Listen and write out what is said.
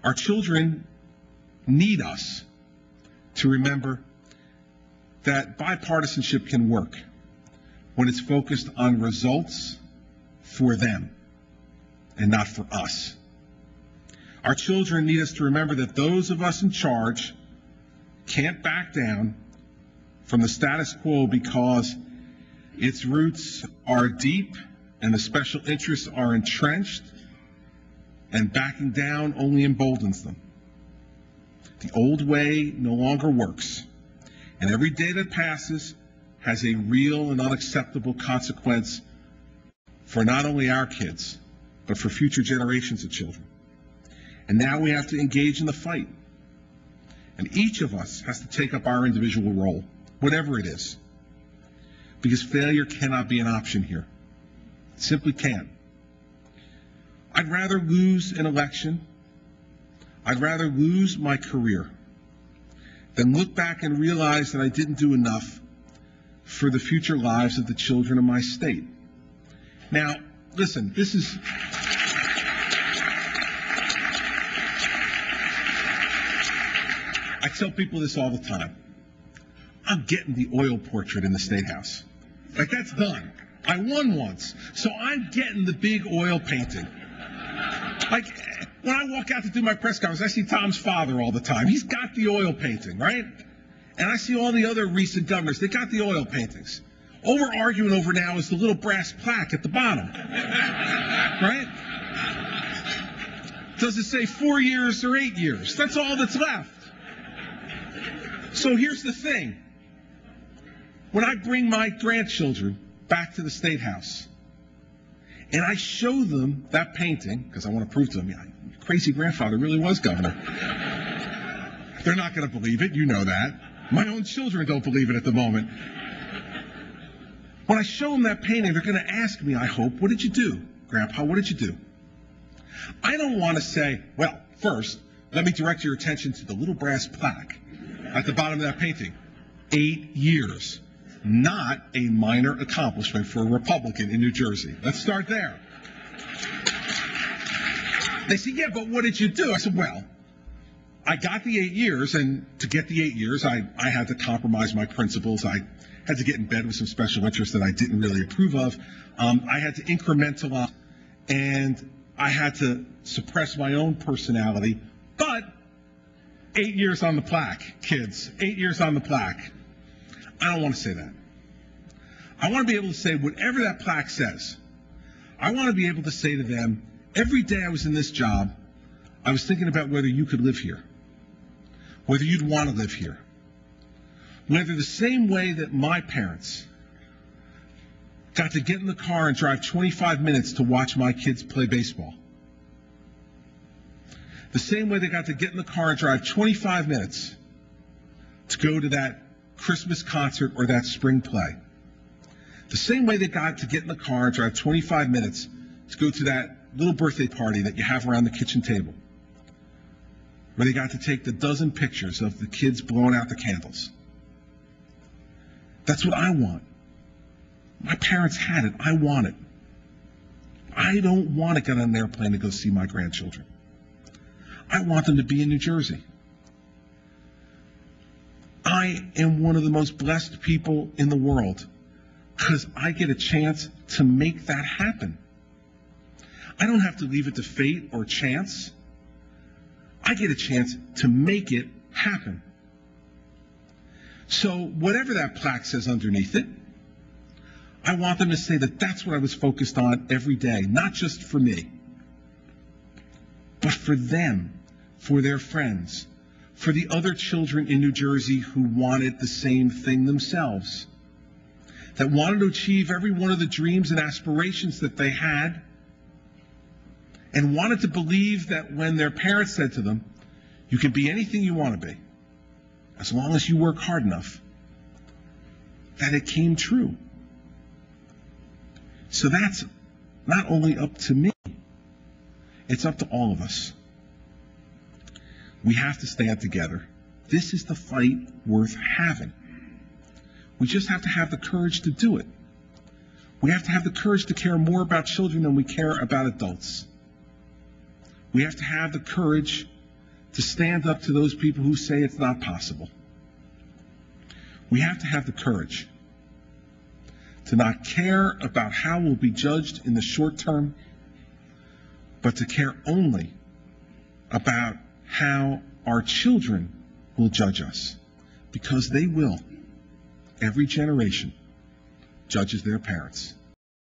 Our children need us to remember that bipartisanship can work when it's focused on results for them and not for us. Our children need us to remember that those of us in charge can't back down from the status quo because its roots are deep and the special interests are entrenched, and backing down only emboldens them. The old way no longer works, and every day that passes has a real and unacceptable consequence for not only our kids, but for future generations of children. And now we have to engage in the fight. And each of us has to take up our individual role, whatever it is, because failure cannot be an option here. It simply can't. I'd rather lose an election, I'd rather lose my career, than look back and realize that I didn't do enough for the future lives of the children of my state. Now, listen, this is... I tell people this all the time. I'm getting the oil portrait in the State House. Like, that's done. I won once, so I'm getting the big oil painting. Like, when I walk out to do my press conference, I see Tom's father all the time. He's got the oil painting, right? And I see all the other recent governors. They got the oil paintings. All we're arguing over now is the little brass plaque at the bottom, right? Does it say 4 years or 8 years? That's all that's left. So here's the thing. When I bring my grandchildren back to the State House, and I show them that painting, because I want to prove to them, yeah, crazy grandfather really was governor. They're not going to believe it, you know that. My own children don't believe it at the moment. When I show them that painting, they're going to ask me, I hope, what did you do, Grandpa, what did you do? I don't want to say, well, first, let me direct your attention to the little brass plaque at the bottom of that painting. 8 years. Not a minor accomplishment for a Republican in New Jersey. Let's start there. They say, yeah, but what did you do? I said, well, I got the 8 years, and to get the 8 years, I had to compromise my principles. I had to get in bed with some special interests that I didn't really approve of. I had to incrementalize, and I had to suppress my own personality. But 8 years on the plaque, kids, 8 years on the plaque. I don't want to say that. I want to be able to say whatever that plaque says. I want to be able to say to them, every day I was in this job, I was thinking about whether you could live here, whether you'd want to live here, whether the same way that my parents got to get in the car and drive 25 minutes to watch my kids play baseball, the same way they got to get in the car and drive 25 minutes to go to that Christmas concert or that spring play. The same way they got to get in the car and drive 25 minutes to go to that little birthday party that you have around the kitchen table, where they got to take the dozen pictures of the kids blowing out the candles. That's what I want. My parents had it. I want it. I don't want to get on an airplane to go see my grandchildren. I want them to be in New Jersey. I am one of the most blessed people in the world because I get a chance to make that happen. I don't have to leave it to fate or chance. I get a chance to make it happen. So whatever that plaque says underneath it, I want them to say that that's what I was focused on every day, not just for me, but for them, for their friends, for the other children in New Jersey who wanted the same thing themselves, that wanted to achieve every one of the dreams and aspirations that they had, and wanted to believe that when their parents said to them, you can be anything you want to be, as long as you work hard enough, that it came true. So that's not only up to me, it's up to all of us. We have to stand together. This is the fight worth having. We just have to have the courage to do it. We have to have the courage to care more about children than we care about adults. We have to have the courage to stand up to those people who say it's not possible. We have to have the courage to not care about how we'll be judged in the short term, but to care only about how our children will judge us, because they will. Every generation judges their parents.